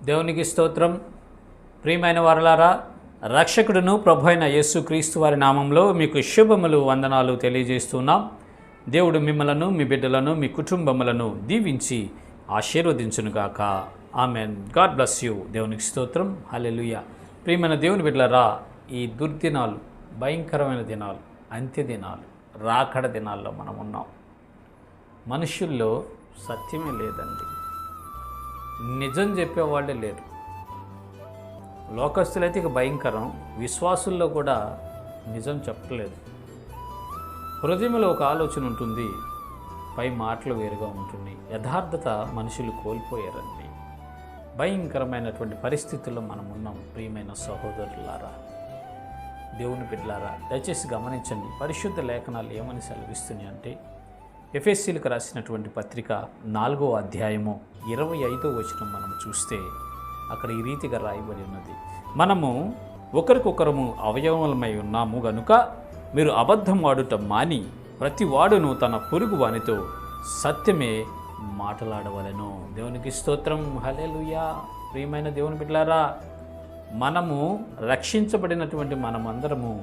దేవునికి స్తోత్రం. ప్రియమైన వారలారా, రక్షకుడును ప్రభు అయిన యేసుక్రీస్తు వారి నామంలో మీకు శుభములు, వందనాలు తెలియజేస్తున్నాం. దేవుడు మిమ్మలను, మీ బిడ్డలను, మీ కుటుంబములను దీవించి ఆశీర్వదించునుగాక. ఆమెన్. God bless you. దేవునికి స్తోత్రం. హల్లెలూయా. ప్రియమైన దేవుని బిడ్డలారా, ఈ దుర్దినాలు, భయంకరమైన దినాలు, అంత్య దినాలు, రాకడ దినాల్లో మనం ఉన్నాం. మనుషుల్లో సత్యమే లేదండి. నిజం చెప్పేవాళ్ళే లేరు. లోకస్తులైతే ఇక భయంకరం, విశ్వాసుల్లో కూడా నిజం చెప్పలేదు. హృదయంలో ఒక ఆలోచన ఉంటుంది, పై మాటలు వేరుగా ఉంటుంది. యథార్థత మనుషులు కోల్పోయారండి. భయంకరమైనటువంటి పరిస్థితుల్లో మనం ఉన్నాం. ప్రియమైన సహోదరులారా, దేవుని బిడ్డలారా, దయచేసి గమనించండి. పరిశుద్ధ లేఖనాలు ఏమని సెలవిస్తున్నాయి అంటే, ఎఫెసీలకు రాసినటువంటి పత్రిక 4వ అధ్యాయము 25వ వచనం మనం చూస్తే అక్కడ ఈ రీతిగా రాయబడి ఉన్నది. మనము ఒకరికొకరము అవయవములమై ఉన్నాము గనుక మీరు అబద్ధం వాడుట మాని ప్రతి వాడును తన పొరుగు వానితో సత్యమే మాట్లాడవలెను. దేవునికి స్తోత్రం. హల్లెలూయా. ప్రియమైన దేవుని బిడ్డలారా, మనము రక్షించబడినటువంటి మనమందరము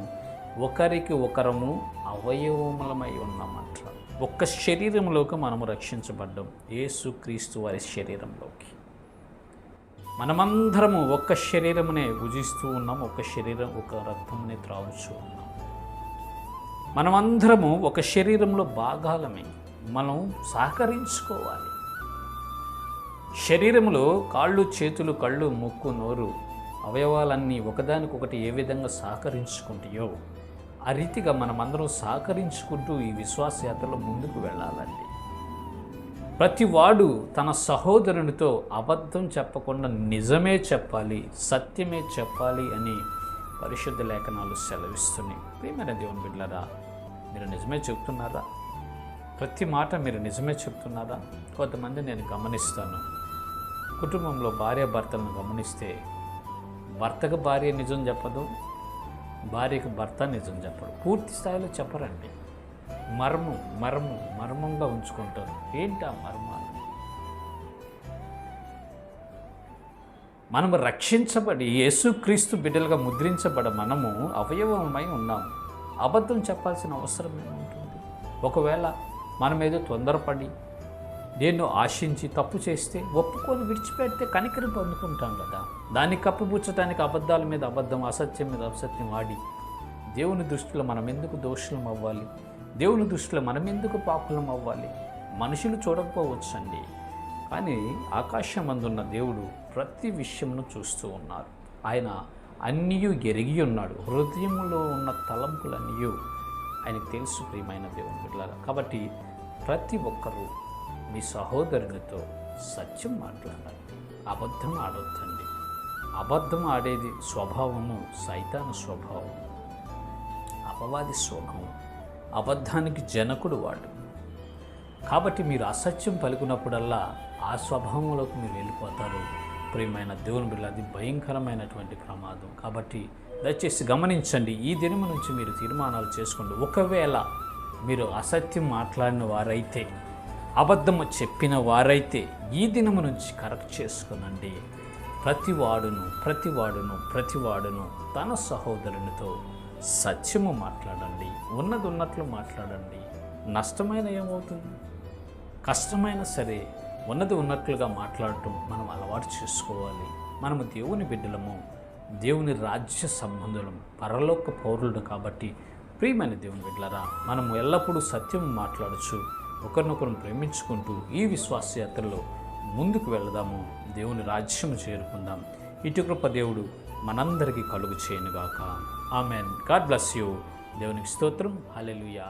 ఒకరికి ఒకరము అవయవములమై ఉన్నామంటారు. ఒక్క శరీరంలోకి మనము రక్షించబడ్డాం, యేసుక్రీస్తు వారి శరీరంలోకి. మనమందరము ఒక్క శరీరమునే భుజిస్తూ ఉన్నాం, ఒక శరీరం, ఒక రక్తమునే త్రాగుచూ ఉన్నాం. మనమందరము ఒక శరీరంలో భాగాలమే. మనం సహకరించుకోవాలి. శరీరంలో కాళ్ళు, చేతులు, కళ్ళు, ముక్కు, నోరు, అవయవాలన్నీ ఒకదానికొకటి ఏ విధంగా సహకరించుకుంటాయో ఆ రీతిగా మనమందరం సహకరించుకుంటూ ఈ విశ్వాస యాత్రలో ముందుకు వెళ్ళాలండి. ప్రతి వాడు తన సహోదరునితో అబద్ధం చెప్పకుండా నిజమే చెప్పాలి, సత్యమే చెప్పాలి అని పరిశుద్ధ లేఖనాలు సెలవిస్తున్నాయి. ప్రియమైన దేవుని బిడ్డలారా, మీరు నిజమే చెప్తున్నారా? ప్రతి మాట మీరు నిజమే చెప్తున్నారా? కొంతమంది నేను గమనిస్తాను, కుటుంబంలో భార్యాభర్తలను గమనిస్తే భర్తకు భార్య నిజం చెప్పదు, భార్యకు భర్త నిజం చెప్పడు. పూర్తి స్థాయిలో చెప్పరండి. మర్మంగా ఉంచుకుంటారు. ఏంటి ఆ మర్మాలు? మనము రక్షించబడి యేసుక్రీస్తు బిడ్డలుగా ముద్రించబడ మనము అవయవమై ఉన్నాము. అబద్ధం చెప్పాల్సిన అవసరం ఏముంటుంది? ఒకవేళ మనం ఏదో తొందరపడి దేన్నో ఆశించి తప్పు చేస్తే ఒప్పుకొని విడిచిపెడితే కనికరి పొందుకుంటాం కదా. దాన్ని కప్పిపుచ్చడానికి అబద్ధాల మీద అబద్ధం, అసత్యం మీద అసత్యం ఆడి దేవుని దృష్టిలో మనం ఎందుకు దోషులం అవ్వాలి? దేవుని దృష్టిలో మనం ఎందుకు పాపులం అవ్వాలి? మనుషులు చూడకపోవచ్చండి, కానీ ఆకాశమందున్న దేవుడు ప్రతి విషయంను చూస్తూ ఉన్నారు. ఆయన అన్నీ ఎరిగి ఉన్నాడు. హృదయంలో ఉన్న తలంపులన్నీ ఆయనకు తెలుసు. ప్రియమైన దేవుని బిడ్డలారా, కాబట్టి ప్రతి ఒక్కరూ మీ సహోదరునితో సత్యం మాట్లాడాలి. అబద్ధం ఆడొద్దండి. అబద్ధం ఆడేది స్వభావము, సైతాను స్వభావం, అపవాది స్వభావం. అబద్ధానికి జనకుడు వాడు. కాబట్టి మీరు అసత్యం పలుకున్నప్పుడల్లా ఆ స్వభావంలోకి మీరు వెళ్ళిపోతారు. ప్రియమైన దేవుని బిడ్డలు, అది భయంకరమైనటువంటి ప్రమాదం. కాబట్టి దయచేసి గమనించండి. ఈ దినము నుంచి మీరు తీర్మానాలు చేసుకోండి. ఒకవేళ మీరు అసత్యం మాట్లాడిన వారైతే, అబద్ధము చెప్పిన వారైతే ఈ దినము నుంచి కరెక్ట్ చేసుకునండి. ప్రతివాడును తన సహోదరునితో సత్యము మాట్లాడండి. ఉన్నట్లు మాట్లాడండి. నష్టమైన ఏమవుతుంది? కష్టమైనా సరే ఉన్నది ఉన్నట్లుగా మాట్లాడటం మనం అలవాటు చేసుకోవాలి. మనము దేవుని బిడ్డలము, దేవుని రాజ్య సంబంధులము, పరలోక పౌరులు. కాబట్టి ప్రియమైన దేవుని బిడ్డలారా, మనము ఎల్లప్పుడూ సత్యం మాట్లాడచ్చు, ఒకరినొకరిని ప్రేమించుకుంటూ ఈ విశ్వాస యాత్రలో ముందుకు వెళదాము. దేవుని రాజ్యం చేరుకుందాం. ఇటు కృప దేవుడు మనందరికీ కలుగు చేయనుగాక. ఆమెన్. God bless you. దేవునికి స్తోత్రం. హల్లెలూయా.